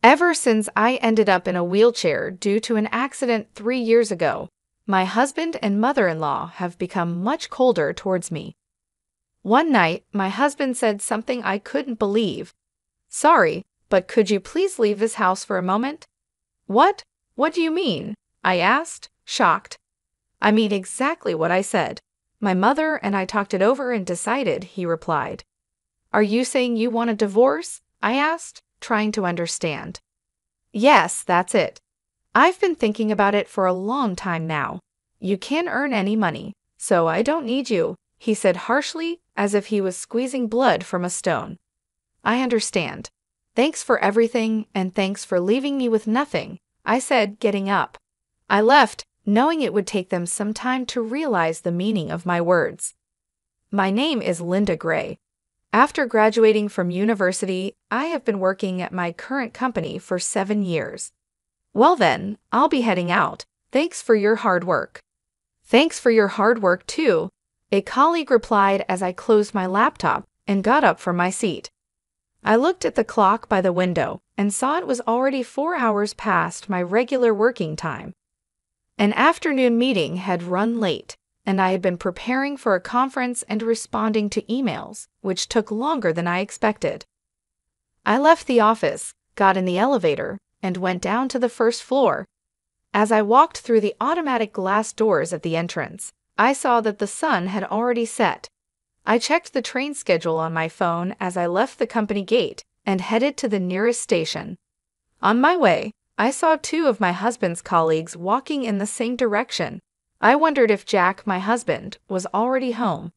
Ever since I ended up in a wheelchair due to an accident 3 years ago, my husband and mother-in-law have become much colder towards me. One night, my husband said something I couldn't believe. "Sorry, but could you please leave this house for a moment?" "What? What do you mean?" I asked, shocked. "I mean exactly what I said. My mother and I talked it over and decided," he replied. "Are you saying you want a divorce?" I asked, trying to understand. "Yes, that's it. I've been thinking about it for a long time now. You can't earn any money, so I don't need you," he said harshly, as if he was squeezing blood from a stone. "I understand. Thanks for everything, and thanks for leaving me with nothing," I said, getting up. I left, knowing it would take them some time to realize the meaning of my words. My name is Linda Gray. After graduating from university, I have been working at my current company for 7 years. "Well then, I'll be heading out. Thanks for your hard work." "Thanks for your hard work too," a colleague replied as I closed my laptop and got up from my seat. I looked at the clock by the window and saw it was already 4 hours past my regular working time. An afternoon meeting had run late, and I had been preparing for a conference and responding to emails, which took longer than I expected. I left the office, got in the elevator, and went down to the first floor. As I walked through the automatic glass doors at the entrance, I saw that the sun had already set. I checked the train schedule on my phone as I left the company gate and headed to the nearest station. On my way, I saw 2 of my husband's colleagues walking in the same direction. I wondered if Jack, my husband, was already home.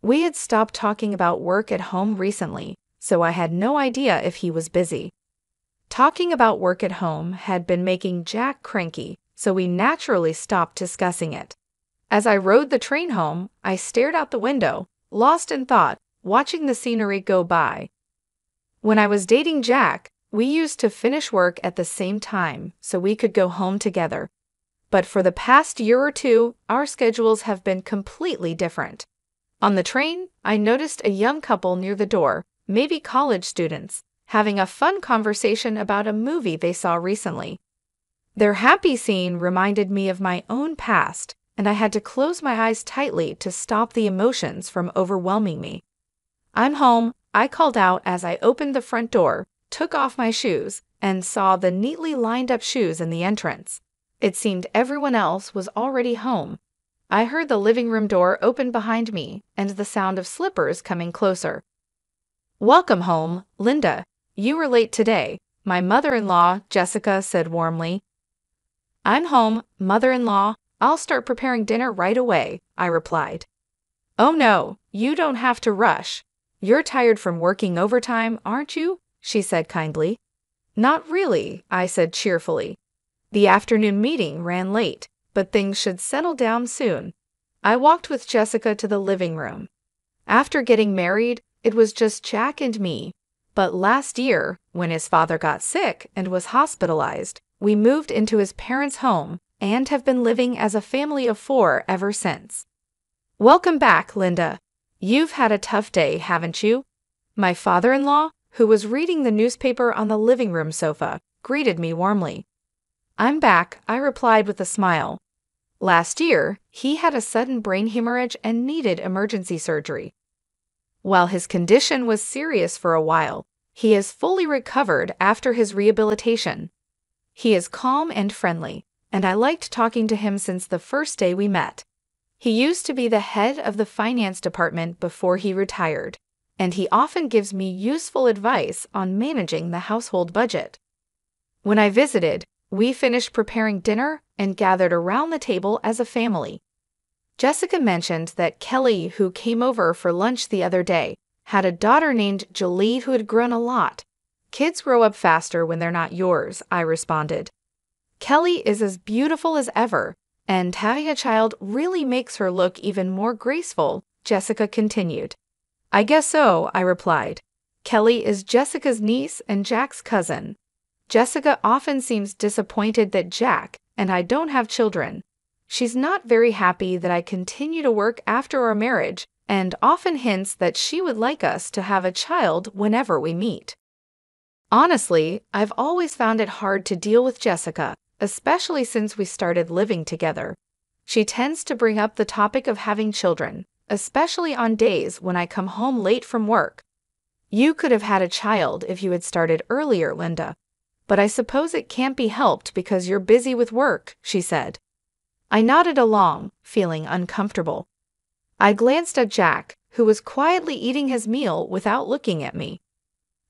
We had stopped talking about work at home recently, so I had no idea if he was busy. Talking about work at home had been making Jack cranky, so we naturally stopped discussing it. As I rode the train home, I stared out the window, lost in thought, watching the scenery go by. When I was dating Jack, we used to finish work at the same time so we could go home together. But for the past year or 2, our schedules have been completely different. On the train, I noticed a young couple near the door, maybe college students, having a fun conversation about a movie they saw recently. Their happy scene reminded me of my own past, and I had to close my eyes tightly to stop the emotions from overwhelming me. "I'm home," I called out as I opened the front door, took off my shoes, and saw the neatly lined up shoes in the entrance. It seemed everyone else was already home. I heard the living room door open behind me and the sound of slippers coming closer. "Welcome home, Linda. You were late today," my mother-in-law, Jessica, said warmly. "I'm home, mother-in-law. I'll start preparing dinner right away," I replied. "Oh no, you don't have to rush. You're tired from working overtime, aren't you?" she said kindly. "Not really," I said cheerfully. "The afternoon meeting ran late, but things should settle down soon." I walked with Jessica to the living room. After getting married, it was just Jack and me. But last year, when his father got sick and was hospitalized, we moved into his parents' home and have been living as a family of 4 ever since. "Welcome back, Linda. You've had a tough day, haven't you?" My father-in-law, who was reading the newspaper on the living room sofa, greeted me warmly. "I'm back," I replied with a smile. Last year, he had a sudden brain hemorrhage and needed emergency surgery. While his condition was serious for a while, he has fully recovered after his rehabilitation. He is calm and friendly, and I liked talking to him since the first day we met. He used to be the head of the finance department before he retired, and he often gives me useful advice on managing the household budget. When I visited, we finished preparing dinner and gathered around the table as a family. Jessica mentioned that Kelly, who came over for lunch the other day, had a daughter named Jolie who had grown a lot. "Kids grow up faster when they're not yours," I responded. "Kelly is as beautiful as ever, and having a child really makes her look even more graceful," Jessica continued. "I guess so," I replied. "Kelly is Jessica's niece and Jack's cousin." Jessica often seems disappointed that Jack and I don't have children. She's not very happy that I continue to work after our marriage and often hints that she would like us to have a child whenever we meet. Honestly, I've always found it hard to deal with Jessica, especially since we started living together. She tends to bring up the topic of having children, especially on days when I come home late from work. You could have had a child if you had started earlier, Linda. But I suppose it can't be helped because you're busy with work, she said. I nodded along, feeling uncomfortable. I glanced at Jack, who was quietly eating his meal without looking at me.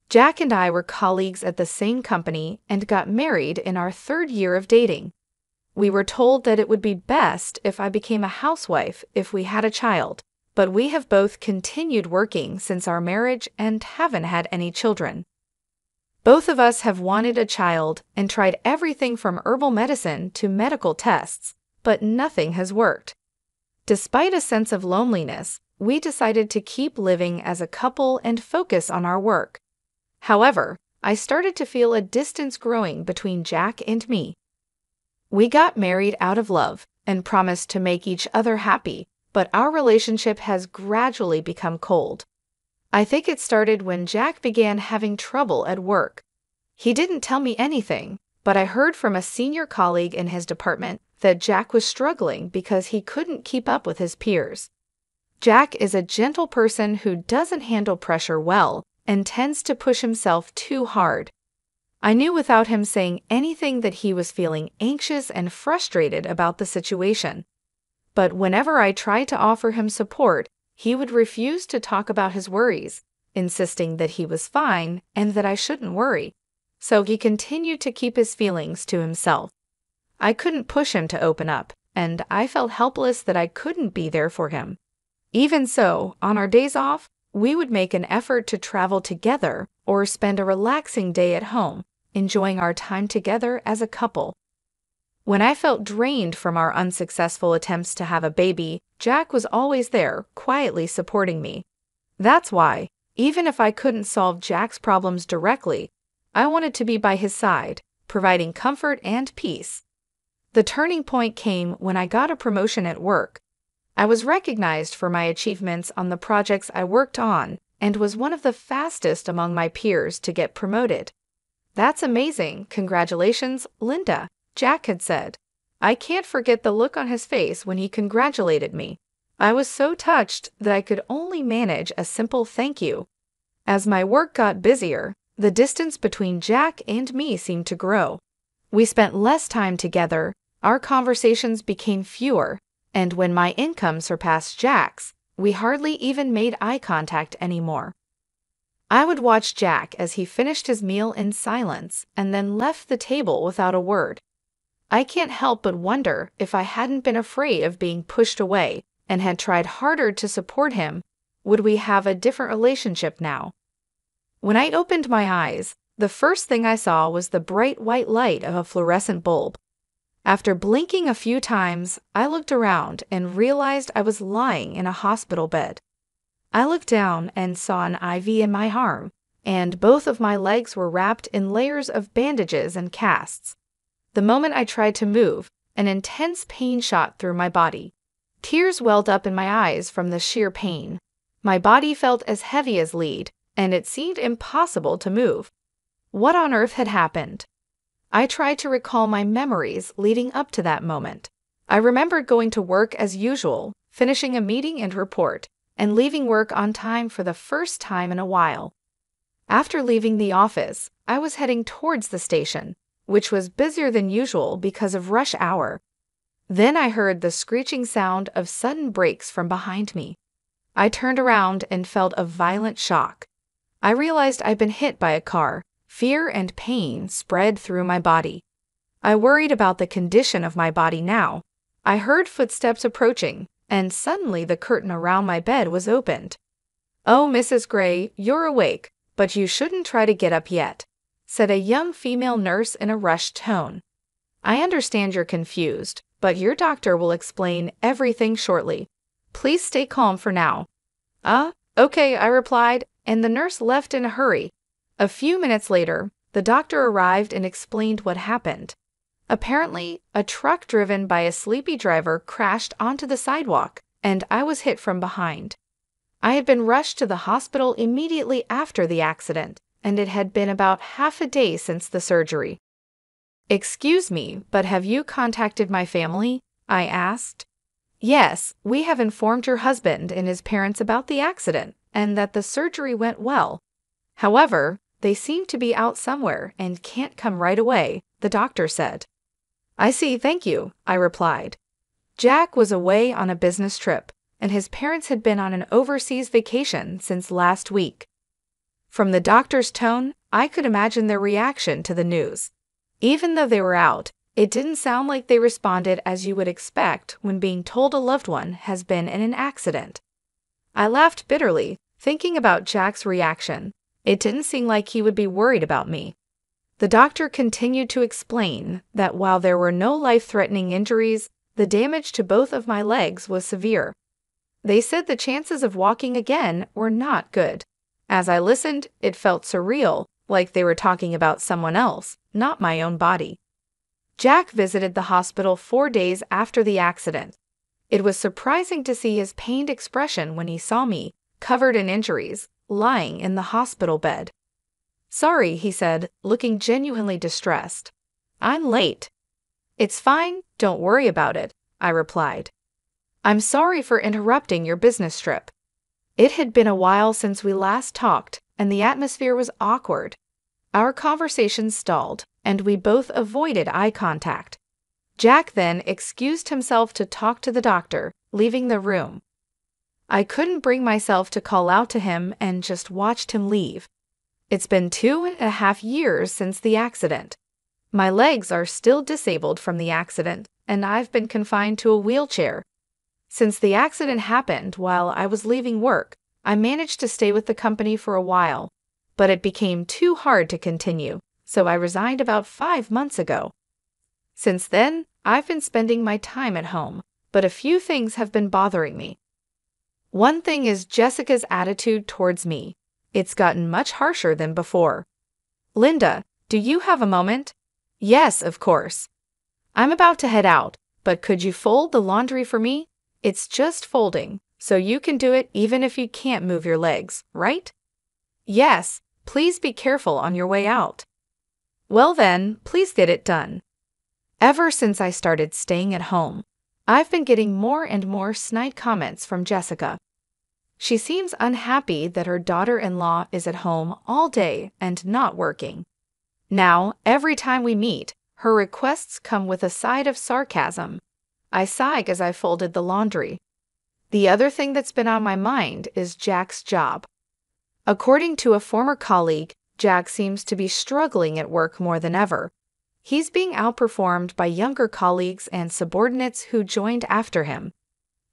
Jack and I were colleagues at the same company and got married in our 3rd year of dating. We were told that it would be best if I became a housewife if we had a child, but we have both continued working since our marriage and haven't had any children. Both of us have wanted a child and tried everything from herbal medicine to medical tests, but nothing has worked. Despite a sense of loneliness, we decided to keep living as a couple and focus on our work. However, I started to feel a distance growing between Jack and me. We got married out of love and promised to make each other happy, but our relationship has gradually become cold. I think it started when Jack began having trouble at work. He didn't tell me anything, but I heard from a senior colleague in his department that Jack was struggling because he couldn't keep up with his peers. Jack is a gentle person who doesn't handle pressure well and tends to push himself too hard. I knew without him saying anything that he was feeling anxious and frustrated about the situation. But whenever I tried to offer him support, he would refuse to talk about his worries, insisting that he was fine and that I shouldn't worry. So he continued to keep his feelings to himself. I couldn't push him to open up, and I felt helpless that I couldn't be there for him. Even so, on our days off, we would make an effort to travel together or spend a relaxing day at home, enjoying our time together as a couple. When I felt drained from our unsuccessful attempts to have a baby, Jack was always there, quietly supporting me. That's why, even if I couldn't solve Jack's problems directly, I wanted to be by his side, providing comfort and peace. The turning point came when I got a promotion at work. I was recognized for my achievements on the projects I worked on and was one of the fastest among my peers to get promoted. That's amazing, congratulations, Linda, Jack had said. I can't forget the look on his face when he congratulated me. I was so touched that I could only manage a simple thank you. As my work got busier, the distance between Jack and me seemed to grow. We spent less time together, our conversations became fewer, and when my income surpassed Jack's, we hardly even made eye contact anymore. I would watch Jack as he finished his meal in silence and then left the table without a word. I can't help but wonder if I hadn't been afraid of being pushed away and had tried harder to support him, would we have a different relationship now? When I opened my eyes, the first thing I saw was the bright white light of a fluorescent bulb. After blinking a few times, I looked around and realized I was lying in a hospital bed. I looked down and saw an IV in my arm, and both of my legs were wrapped in layers of bandages and casts. The moment I tried to move, an intense pain shot through my body. Tears welled up in my eyes from the sheer pain. My body felt as heavy as lead, and it seemed impossible to move. What on earth had happened? I tried to recall my memories leading up to that moment. I remembered going to work as usual, finishing a meeting and report, and leaving work on time for the first time in a while. After leaving the office, I was heading towards the station, which was busier than usual because of rush hour. Then I heard the screeching sound of sudden brakes from behind me. I turned around and felt a violent shock. I realized I'd been hit by a car. Fear and pain spread through my body. I worried about the condition of my body now. I heard footsteps approaching, and suddenly the curtain around my bed was opened. "Oh, Mrs. Gray, you're awake, but you shouldn't try to get up yet," said a young female nurse in a rushed tone. "I understand you're confused, but your doctor will explain everything shortly. Please stay calm for now." Okay, I replied, and the nurse left in a hurry. A few minutes later, the doctor arrived and explained what happened. Apparently, a truck driven by a sleepy driver crashed onto the sidewalk, and I was hit from behind. I had been rushed to the hospital immediately after the accident, and it had been about half a day since the surgery. "Excuse me, but have you contacted my family?" I asked. "Yes, we have informed your husband and his parents about the accident and that the surgery went well. However, they seem to be out somewhere and can't come right away," the doctor said. "I see, thank you," I replied. Jack was away on a business trip, and his parents had been on an overseas vacation since last week. From the doctor's tone, I could imagine their reaction to the news. Even though they were out, it didn't sound like they responded as you would expect when being told a loved one has been in an accident. I laughed bitterly, thinking about Jack's reaction. It didn't seem like he would be worried about me. The doctor continued to explain that while there were no life-threatening injuries, the damage to both of my legs was severe. They said the chances of walking again were not good. As I listened, it felt surreal, like they were talking about someone else, not my own body. Jack visited the hospital 4 days after the accident. It was surprising to see his pained expression when he saw me, covered in injuries, lying in the hospital bed. "Sorry," he said, looking genuinely distressed. "I'm late." "It's fine, don't worry about it," I replied. "I'm sorry for interrupting your business trip." It had been a while since we last talked, and the atmosphere was awkward. Our conversation stalled, and we both avoided eye contact. Jack then excused himself to talk to the doctor, leaving the room. I couldn't bring myself to call out to him and just watched him leave. It's been 2.5 years since the accident. My legs are still disabled from the accident, and I've been confined to a wheelchair. Since the accident happened while I was leaving work, I managed to stay with the company for a while, but it became too hard to continue, so I resigned about 5 months ago. Since then, I've been spending my time at home, but a few things have been bothering me. One thing is Jessica's attitude towards me. It's gotten much harsher than before. "Linda, do you have a moment?" "Yes, of course." "I'm about to head out, but could you fold the laundry for me? It's just folding, so you can do it even if you can't move your legs, right?" "Yes, please be careful on your way out." "Well then, please get it done." Ever since I started staying at home, I've been getting more and more snide comments from Jessica. She seems unhappy that her daughter-in-law is at home all day and not working. Now, every time we meet, her requests come with a side of sarcasm. I sighed as I folded the laundry. The other thing that's been on my mind is Jack's job. According to a former colleague, Jack seems to be struggling at work more than ever. He's being outperformed by younger colleagues and subordinates who joined after him.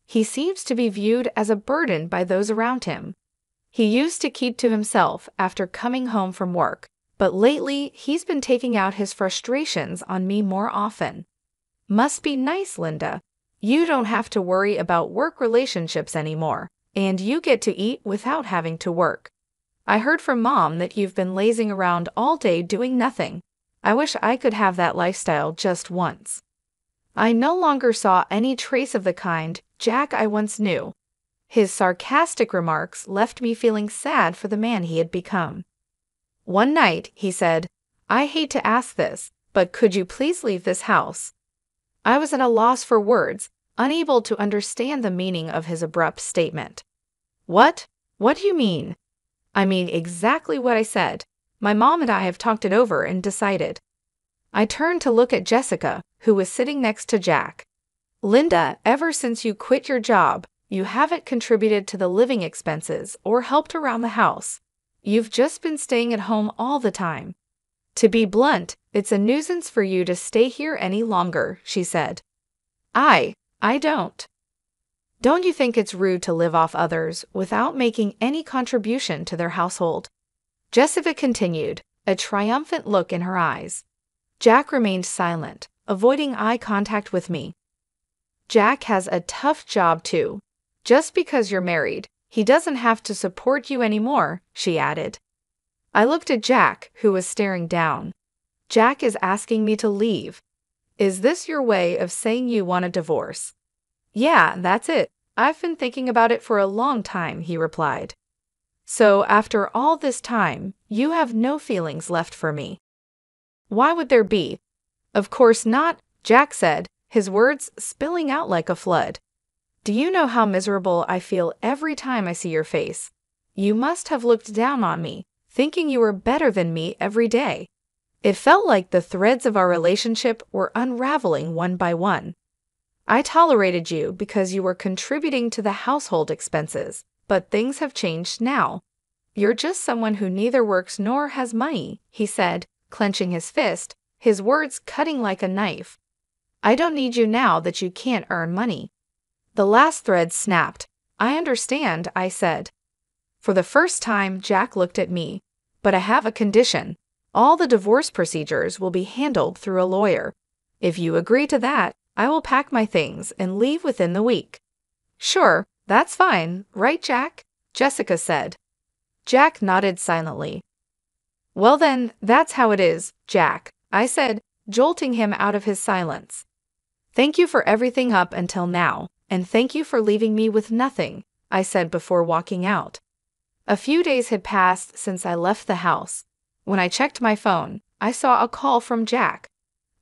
He seems to be viewed as a burden by those around him. He used to keep to himself after coming home from work, but lately he's been taking out his frustrations on me more often. "Must be nice, Linda. You don't have to worry about work relationships anymore, and you get to eat without having to work. I heard from Mom that you've been lazing around all day doing nothing. I wish I could have that lifestyle just once." I no longer saw any trace of the kind Jack I once knew. His sarcastic remarks left me feeling sad for the man he had become. One night, he said, "I hate to ask this, but could you please leave this house?" I was at a loss for words, unable to understand the meaning of his abrupt statement. "What? What do you mean?" "I mean exactly what I said. My mom and I have talked it over and decided." I turned to look at Jessica, who was sitting next to Jack. "Linda, ever since you quit your job, you haven't contributed to the living expenses or helped around the house. You've just been staying at home all the time. To be blunt, it's a nuisance for you to stay here any longer," she said. I don't. Don't you think it's rude to live off others without making any contribution to their household?" Jessica continued, a triumphant look in her eyes. Jack remained silent, avoiding eye contact with me. "Jack has a tough job too. Just because you're married, he doesn't have to support you anymore," she added. I looked at Jack, who was staring down. "Jack is asking me to leave. Is this your way of saying you want a divorce?" "Yeah, that's it. I've been thinking about it for a long time," he replied. So after all this time, you have no feelings left for me. Why would there be? Of course not, Jack said, his words spilling out like a flood. Do you know how miserable I feel every time I see your face? You must have looked down on me, thinking you were better than me every day. It felt like the threads of our relationship were unraveling one by one. I tolerated you because you were contributing to the household expenses, but things have changed now. You're just someone who neither works nor has money, he said, clenching his fist, his words cutting like a knife. I don't need you now that you can't earn money. The last thread snapped. I understand, I said. For the first time, Jack looked at me. But I have a condition. All the divorce procedures will be handled through a lawyer. If you agree to that, I will pack my things and leave within the week. Sure, that's fine, right, Jack? Jessica said. Jack nodded silently. Well then, that's how it is, Jack, I said, jolting him out of his silence. Thank you for everything up until now, and thank you for leaving me with nothing, I said before walking out. A few days had passed since I left the house. When I checked my phone, I saw a call from Jack.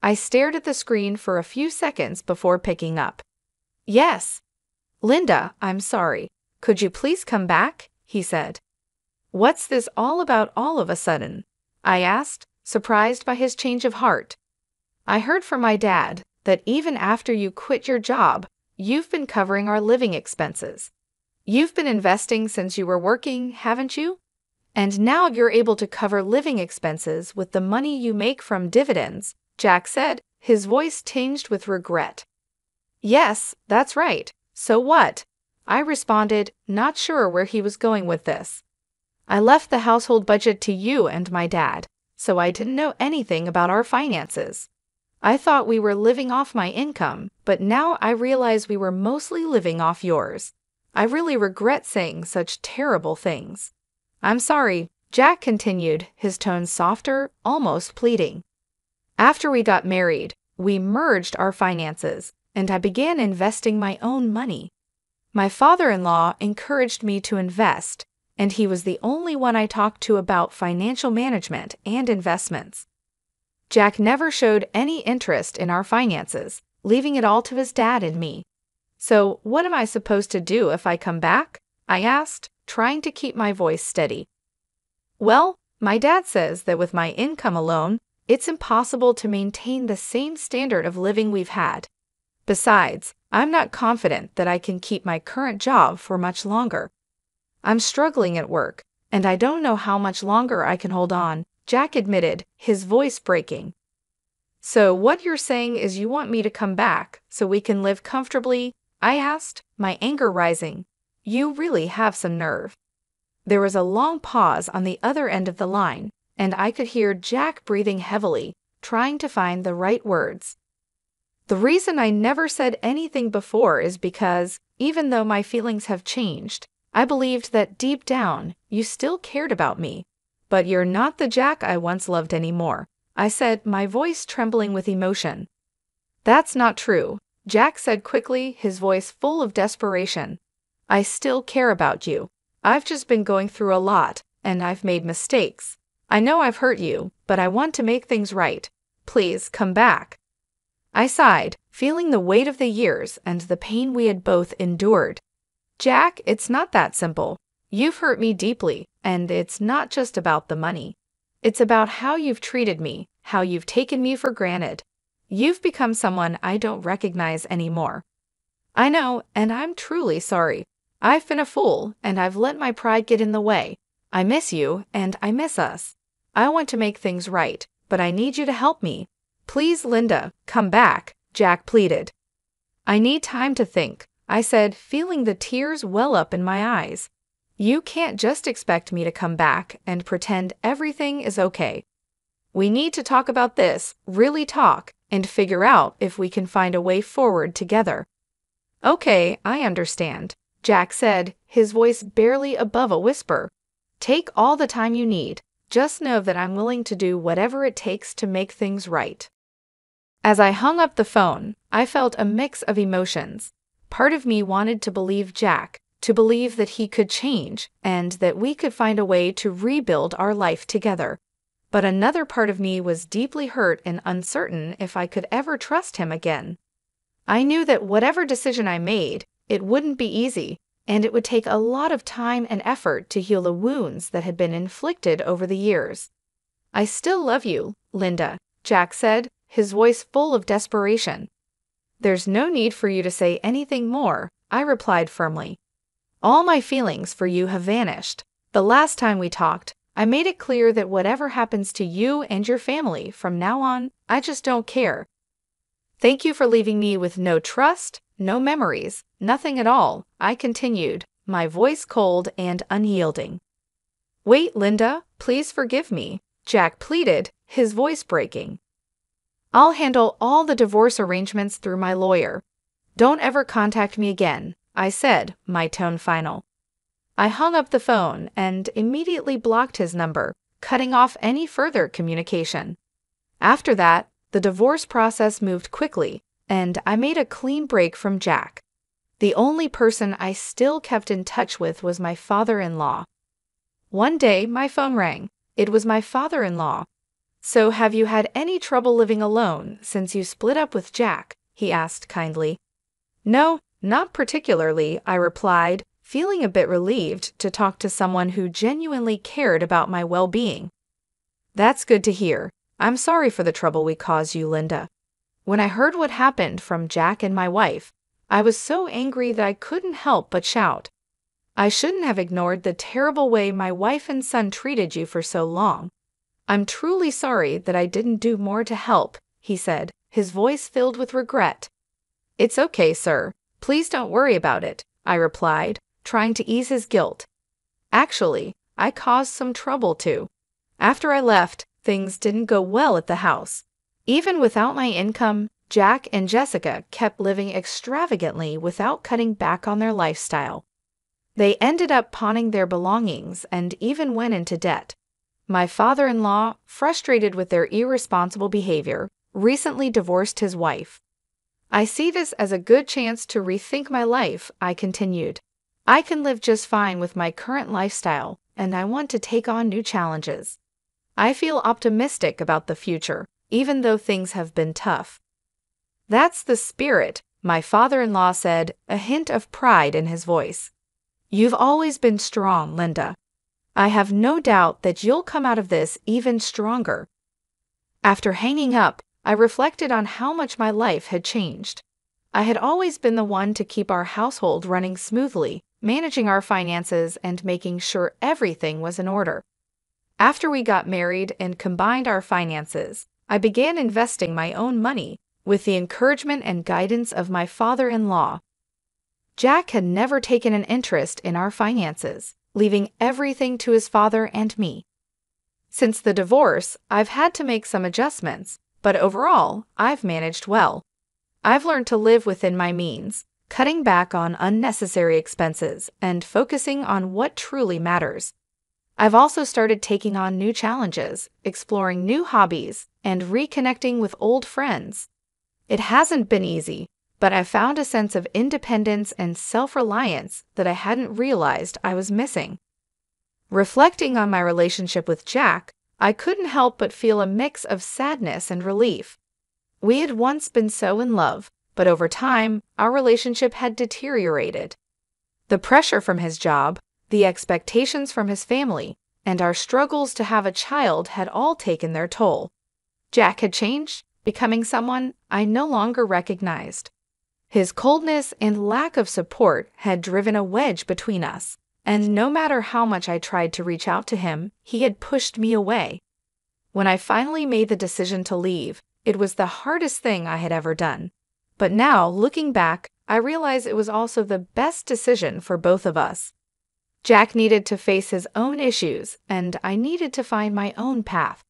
I stared at the screen for a few seconds before picking up. Yes. Linda, I'm sorry. Could you please come back? He said. What's this all about all of a sudden? I asked, surprised by his change of heart. I heard from my dad that even after you quit your job, you've been covering our living expenses. You've been investing since you were working, haven't you? And now you're able to cover living expenses with the money you make from dividends, Jack said, his voice tinged with regret. Yes, that's right. So what? I responded, not sure where he was going with this. I left the household budget to you and my dad, so I didn't know anything about our finances. I thought we were living off my income, but now I realize we were mostly living off yours. I really regret saying such terrible things. I'm sorry, Jack continued, his tone softer, almost pleading. After we got married, we merged our finances, and I began investing my own money. My father-in-law encouraged me to invest, and he was the only one I talked to about financial management and investments. Jack never showed any interest in our finances, leaving it all to his dad and me. So, what am I supposed to do if I come back? I asked, trying to keep my voice steady. Well, my dad says that with my income alone, it's impossible to maintain the same standard of living we've had. Besides, I'm not confident that I can keep my current job for much longer. I'm struggling at work, and I don't know how much longer I can hold on, Jack admitted, his voice breaking. So what you're saying is you want me to come back so we can live comfortably? I asked, my anger rising. You really have some nerve. There was a long pause on the other end of the line, and I could hear Jack breathing heavily, trying to find the right words. The reason I never said anything before is because, even though my feelings have changed, I believed that deep down you still cared about me. But you're not the Jack I once loved anymore, I said, my voice trembling with emotion. That's not true, Jack said quickly, his voice full of desperation. I still care about you. I've just been going through a lot, and I've made mistakes. I know I've hurt you, but I want to make things right. Please come back. I sighed, feeling the weight of the years and the pain we had both endured. Jack, it's not that simple. You've hurt me deeply, and it's not just about the money. It's about how you've treated me, how you've taken me for granted. You've become someone I don't recognize anymore. I know, and I'm truly sorry. I've been a fool, and I've let my pride get in the way. I miss you, and I miss us. I want to make things right, but I need you to help me. Please, Linda, come back, Jack pleaded. I need time to think, I said, feeling the tears well up in my eyes. You can't just expect me to come back and pretend everything is okay. We need to talk about this, really talk, and figure out if we can find a way forward together. Okay, I understand, Jack said, his voice barely above a whisper. Take all the time you need. Just know that I'm willing to do whatever it takes to make things right. As I hung up the phone, I felt a mix of emotions. Part of me wanted to believe Jack, to believe that he could change and that we could find a way to rebuild our life together. But another part of me was deeply hurt and uncertain if I could ever trust him again. I knew that whatever decision I made, it wouldn't be easy, and it would take a lot of time and effort to heal the wounds that had been inflicted over the years. "I still love you, Linda," Jack said, his voice full of desperation. "There's no need for you to say anything more," I replied firmly. "All my feelings for you have vanished. The last time we talked, I made it clear that whatever happens to you and your family from now on, I just don't care. Thank you for leaving me with no trust, no memories, nothing at all," I continued, my voice cold and unyielding. "Wait, Linda, please forgive me," Jack pleaded, his voice breaking. "I'll handle all the divorce arrangements through my lawyer. Don't ever contact me again," I said, my tone final. I hung up the phone and immediately blocked his number, cutting off any further communication. After that, the divorce process moved quickly, and I made a clean break from Jack. The only person I still kept in touch with was my father-in-law. One day, my phone rang. It was my father-in-law. "So have you had any trouble living alone since you split up with Jack?" he asked kindly. "No, not particularly," I replied, feeling a bit relieved to talk to someone who genuinely cared about my well-being. "That's good to hear. I'm sorry for the trouble we caused you, Linda." When I heard what happened from Jack and my wife, I was so angry that I couldn't help but shout. "I shouldn't have ignored the terrible way my wife and son treated you for so long. I'm truly sorry that I didn't do more to help," he said, his voice filled with regret. "It's okay, sir. Please don't worry about it," I replied, trying to ease his guilt. "Actually, I caused some trouble too. After I left, things didn't go well at the house. Even without my income, Jack and Jessica kept living extravagantly without cutting back on their lifestyle. They ended up pawning their belongings and even went into debt. My father-in-law, frustrated with their irresponsible behavior, recently divorced his wife. I see this as a good chance to rethink my life," I continued. "I can live just fine with my current lifestyle, and I want to take on new challenges. I feel optimistic about the future, even though things have been tough." "That's the spirit," my father-in-law said, a hint of pride in his voice. "You've always been strong, Linda. I have no doubt that you'll come out of this even stronger." After hanging up, I reflected on how much my life had changed. I had always been the one to keep our household running smoothly, managing our finances and making sure everything was in order. After we got married and combined our finances, I began investing my own money with the encouragement and guidance of my father-in-law. Jack had never taken an interest in our finances, leaving everything to his father and me. Since the divorce, I've had to make some adjustments, but overall, I've managed well. I've learned to live within my means, cutting back on unnecessary expenses and focusing on what truly matters. I've also started taking on new challenges, exploring new hobbies, and reconnecting with old friends. It hasn't been easy, but I've found a sense of independence and self-reliance that I hadn't realized I was missing. Reflecting on my relationship with Jack, I couldn't help but feel a mix of sadness and relief. We had once been so in love, but over time, our relationship had deteriorated. The pressure from his job, the expectations from his family, and our struggles to have a child had all taken their toll. Jack had changed, becoming someone I no longer recognized. His coldness and lack of support had driven a wedge between us, and no matter how much I tried to reach out to him, he had pushed me away. When I finally made the decision to leave, it was the hardest thing I had ever done. But now, looking back, I realize it was also the best decision for both of us. Jack needed to face his own issues, and I needed to find my own path.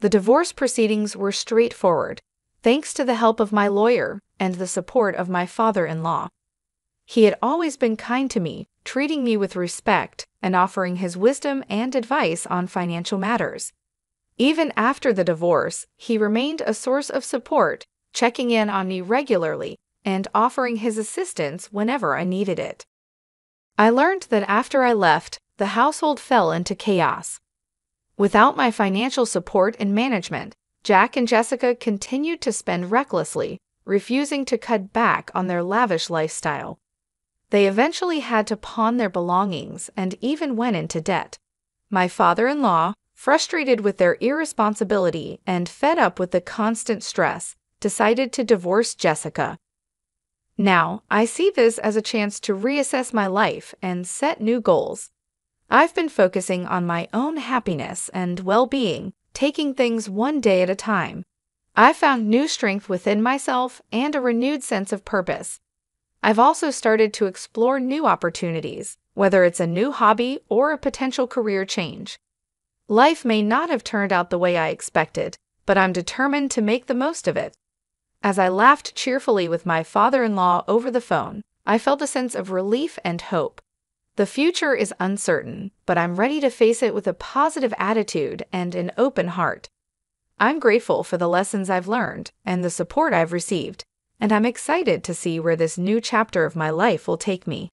The divorce proceedings were straightforward, thanks to the help of my lawyer and the support of my father-in-law. He had always been kind to me, treating me with respect and offering his wisdom and advice on financial matters. Even after the divorce, he remained a source of support, checking in on me regularly and offering his assistance whenever I needed it. I learned that after I left, the household fell into chaos. Without my financial support and management, Jack and Jessica continued to spend recklessly, refusing to cut back on their lavish lifestyle. They eventually had to pawn their belongings and even went into debt. My father-in-law, frustrated with their irresponsibility and fed up with the constant stress, decided to divorce Jessica. Now, I see this as a chance to reassess my life and set new goals. I've been focusing on my own happiness and well-being, taking things one day at a time. I found new strength within myself and a renewed sense of purpose. I've also started to explore new opportunities, whether it's a new hobby or a potential career change. Life may not have turned out the way I expected, but I'm determined to make the most of it. As I laughed cheerfully with my father-in-law over the phone, I felt a sense of relief and hope. The future is uncertain, but I'm ready to face it with a positive attitude and an open heart. I'm grateful for the lessons I've learned and the support I've received, and I'm excited to see where this new chapter of my life will take me.